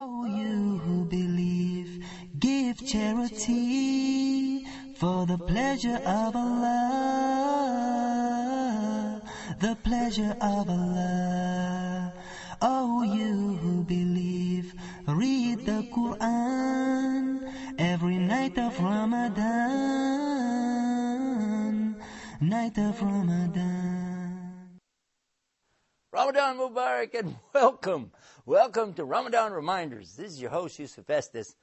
Oh, you who believe, give charity for the pleasure of Allah, the pleasure of Allah. Oh, you who believe, read the Quran every night of Ramadan, night of Ramadan. Ramadan Mubarak and welcome. Welcome to Ramadan Reminders. This is your host, Yusuf Estes.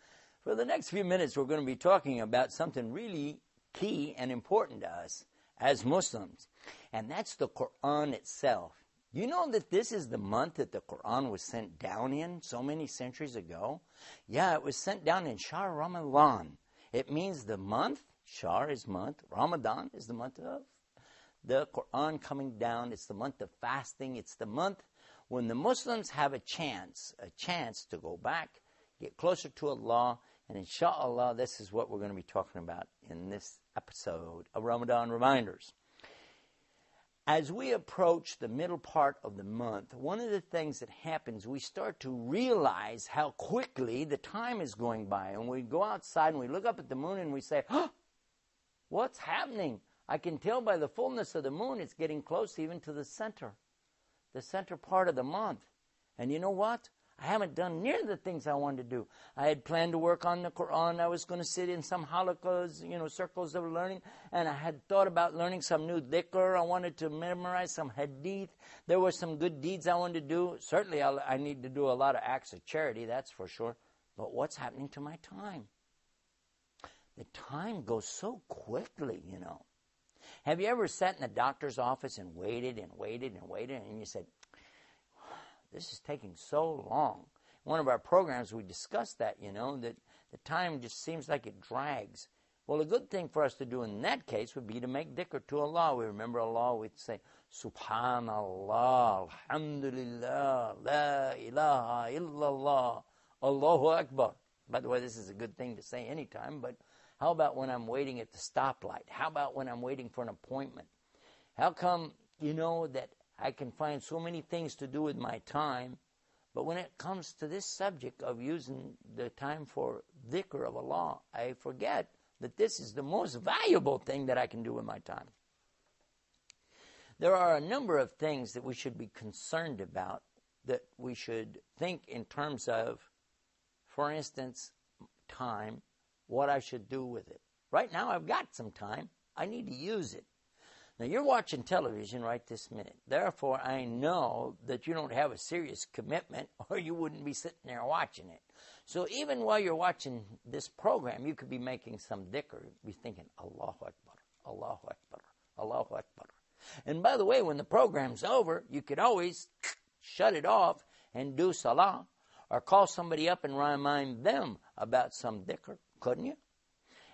For the next few minutes, we're going to be talking about something really key and important to us as Muslims, and that's the Quran itself. You know that this is the month that the Quran was sent down in so many centuries ago? Yeah, it was sent down in Shahr Ramadan. It means the month, Shahr is month, Ramadan is the month of the Quran coming down. It's the month of fasting. It's the month when the Muslims have a chance to go back, get closer to Allah, and inshallah, this is what we're going to be talking about in this episode of Ramadan Reminders. As we approach the middle part of the month, one of the things that happens, we start to realize how quickly the time is going by. And we go outside and we look up at the moon and we say, "Huh, what's happening?" I can tell by the fullness of the moon, it's getting close even to the center part of the month. And you know what? I haven't done near the things I wanted to do. I had planned to work on the Quran. I was going to sit in some halaqas, circles of learning, and I had thought about learning some new dhikr. I wanted to memorize some hadith. There were some good deeds I wanted to do. Certainly I need to do a lot of acts of charity, that's for sure. But what's happening to my time? The time goes so quickly, Have you ever sat in the doctor's office and waited, and you said, this is taking so long? One of our programs, we discussed that, that the time just seems like it drags. Well, a good thing for us to do in that case would be to make dhikr to Allah. We remember Allah, we'd say, Subhanallah, Alhamdulillah, La ilaha illallah, Allahu Akbar. By the way, this is a good thing to say anytime, but how about when I'm waiting at the stoplight? How about when I'm waiting for an appointment? How come, that I can find so many things to do with my time, but when it comes to this subject of using the time for dhikr of Allah, I forget that this is the most valuable thing that I can do with my time. There are a number of things that we should be concerned about, that we should think in terms of, for instance, time, what I should do with it. Right now, I've got some time. I need to use it. Now, you're watching television right this minute. Therefore, I know that you don't have a serious commitment, or you wouldn't be sitting there watching it. So even while you're watching this program, you could be making some dhikr, be thinking, Allahu Akbar, Allahu Akbar, Allahu Akbar. And by the way, when the program's over, you could always shut it off and do salah, or call somebody up and remind them about some dhikr. Couldn't you?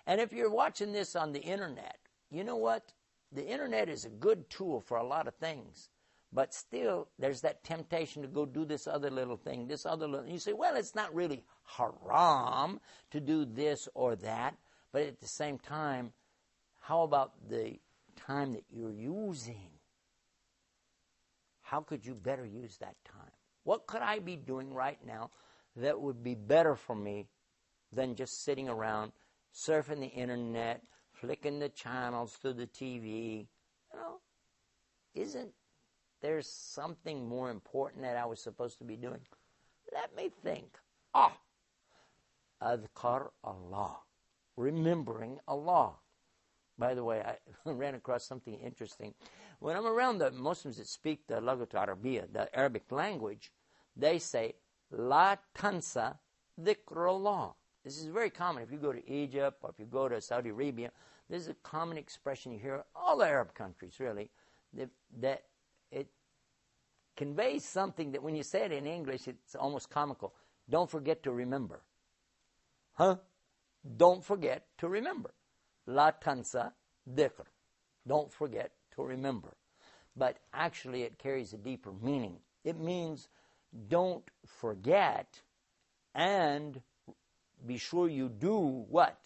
And if you're watching this on the internet, you know what? The internet is a good tool for a lot of things, but still there's that temptation to go do this other little thing, You say, well, it's not really haram to do this or that, but at the same time, how about the time that you're using? How could you better use that time? What could I be doing right now that would be better for me than just sitting around, surfing the internet, flicking the channels through the TV? Isn't there something more important that I was supposed to be doing? Let me think. Adhkar Allah, remembering Allah. By the way, I ran across something interesting. When I'm around the Muslims that speak the Lughat Arabiya, the Arabic language, they say, La tansa dhikr Allah. This is very common. If you go to Egypt or if you go to Saudi Arabia, this is a common expression you hear in all the Arab countries, really, that it conveys something that when you say it in English, it's almost comical. Don't forget to remember. Don't forget to remember. La tansa dhikr. Don't forget to remember. But actually it carries a deeper meaning. It means don't forget and be sure you do what?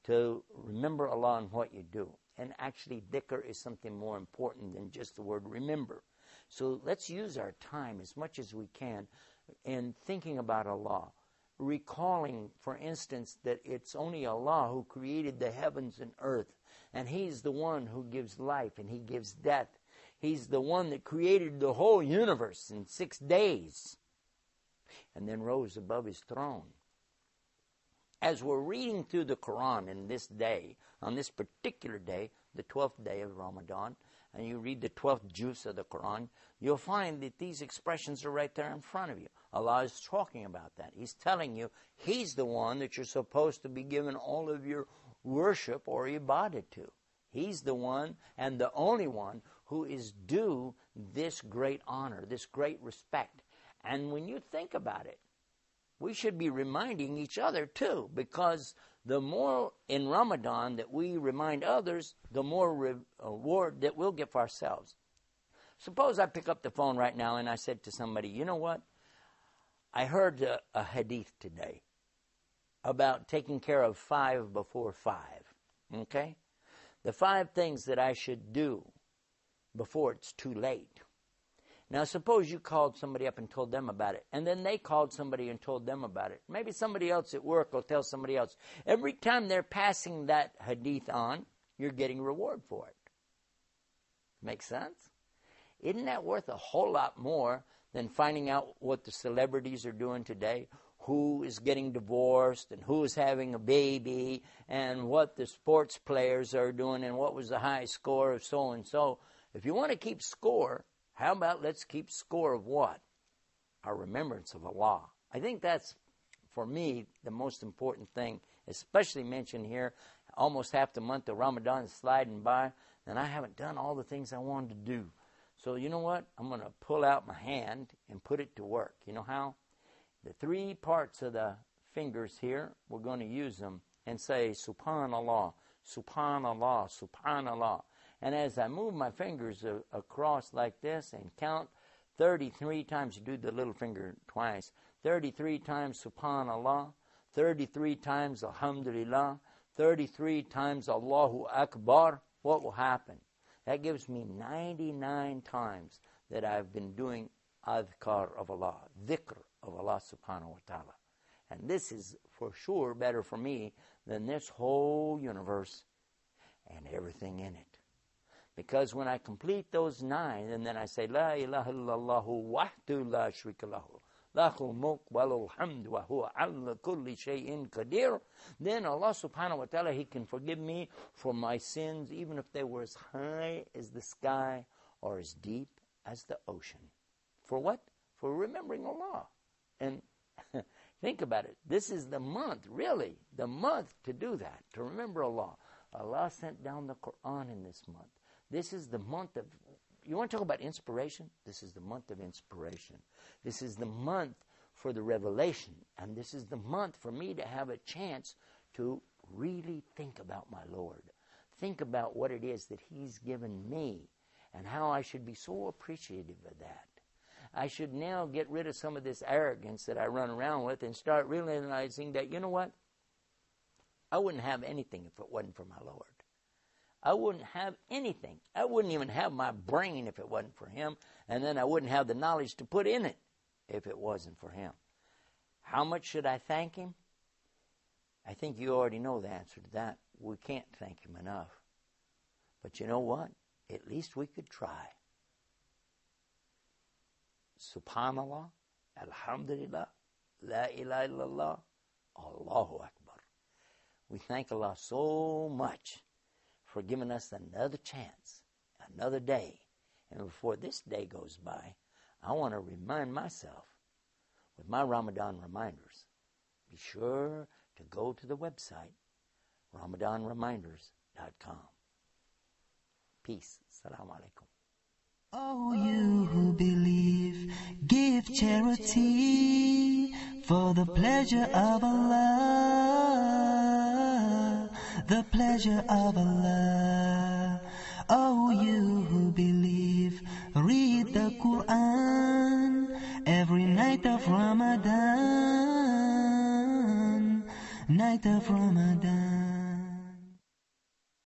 To remember Allah in what you do. And actually, dhikr is something more important than just the word remember. So let's use our time as much as we can in thinking about Allah. recalling, for instance, that it's only Allah who created the heavens and earth, and He's the one who gives life and He gives death. He's the one that created the whole universe in 6 days and then rose above His throne. As we're reading through the Quran in this day, on this particular day, the 12th day of Ramadan, and you read the 12th juz of the Quran, you'll find that these expressions are right there in front of you. Allah is talking about that. He's telling you He's the one that you're supposed to be giving all of your worship or ibadah to. He's the one and the only one who is due this great honor, this great respect. And when you think about it, we should be reminding each other too, because the more in Ramadan that we remind others, the more reward that we'll get for ourselves. Suppose I pick up the phone right now and I said to somebody, you know what? I heard a hadith today about taking care of 5 before 5. Okay? The 5 things that I should do before it's too late. Now, suppose you called somebody up and told them about it, and then they called somebody and told them about it. Maybe somebody else at work will tell somebody else. Every time they're passing that hadith on, you're getting reward for it. Make sense? Isn't that worth a whole lot more than finding out what the celebrities are doing today, who is getting divorced, and who is having a baby, and what the sports players are doing, and what was the high score of so-and-so? If you want to keep score, how about let's keep score of what? Our remembrance of Allah. I think that's, for me, the most important thing, especially mentioned here. Almost half the month of Ramadan is sliding by, and I haven't done all the things I wanted to do. So you know what? I'm going to pull out my hand and put it to work. You know how? The 3 parts of the fingers here, we're going to use them and say, Subhanallah, Subhanallah, Subhanallah. And as I move my fingers across like this and count 33 times, you do the little finger twice, 33 times Subhanallah, 33 times Alhamdulillah, 33 times Allahu Akbar, what will happen? That gives me 99 times that I've been doing adhkar of Allah, dhikr of Allah subhanahu wa ta'ala. And this is for sure better for me than this whole universe and everything in it. Because when I complete those 9, and then I say, La ilaha illallahu wahdu la shrika lahu, lahul mulk walul hamd wa huwa ala kulli shay'in qadir, then Allah subhanahu wa ta'ala, He can forgive me for my sins, even if they were as high as the sky or as deep as the ocean. For what? For remembering Allah. And think about it. This is the month, really, the month to do that, to remember Allah. Allah sent down the Quran in this month. This is the month of, you want to talk about inspiration? This is the month of inspiration. This is the month for the revelation. And this is the month for me to have a chance to really think about my Lord. Think about what it is that He's given me and how I should be so appreciative of that. I should now get rid of some of this arrogance that I run around with and start realizing that, you know what? I wouldn't have anything if it wasn't for my Lord. I wouldn't have anything. I wouldn't even have my brain if it wasn't for Him. And then I wouldn't have the knowledge to put in it if it wasn't for Him. How much should I thank Him? I think you already know the answer to that. We can't thank Him enough. But you know what? At least we could try. Subhanallah, Alhamdulillah, La ilaha illallah, Allahu Akbar. We thank Allah so much for giving us another chance, another day. And before this day goes by, I want to remind myself with my Ramadan reminders. Be sure to go to the website, RamadanReminders.com. Peace. Assalamu alaikum. Oh, you who believe, give charity for the pleasure of Allah, the pleasure of Allah. Oh, you who believe, read the Quran every night of Ramadan, night of Ramadan.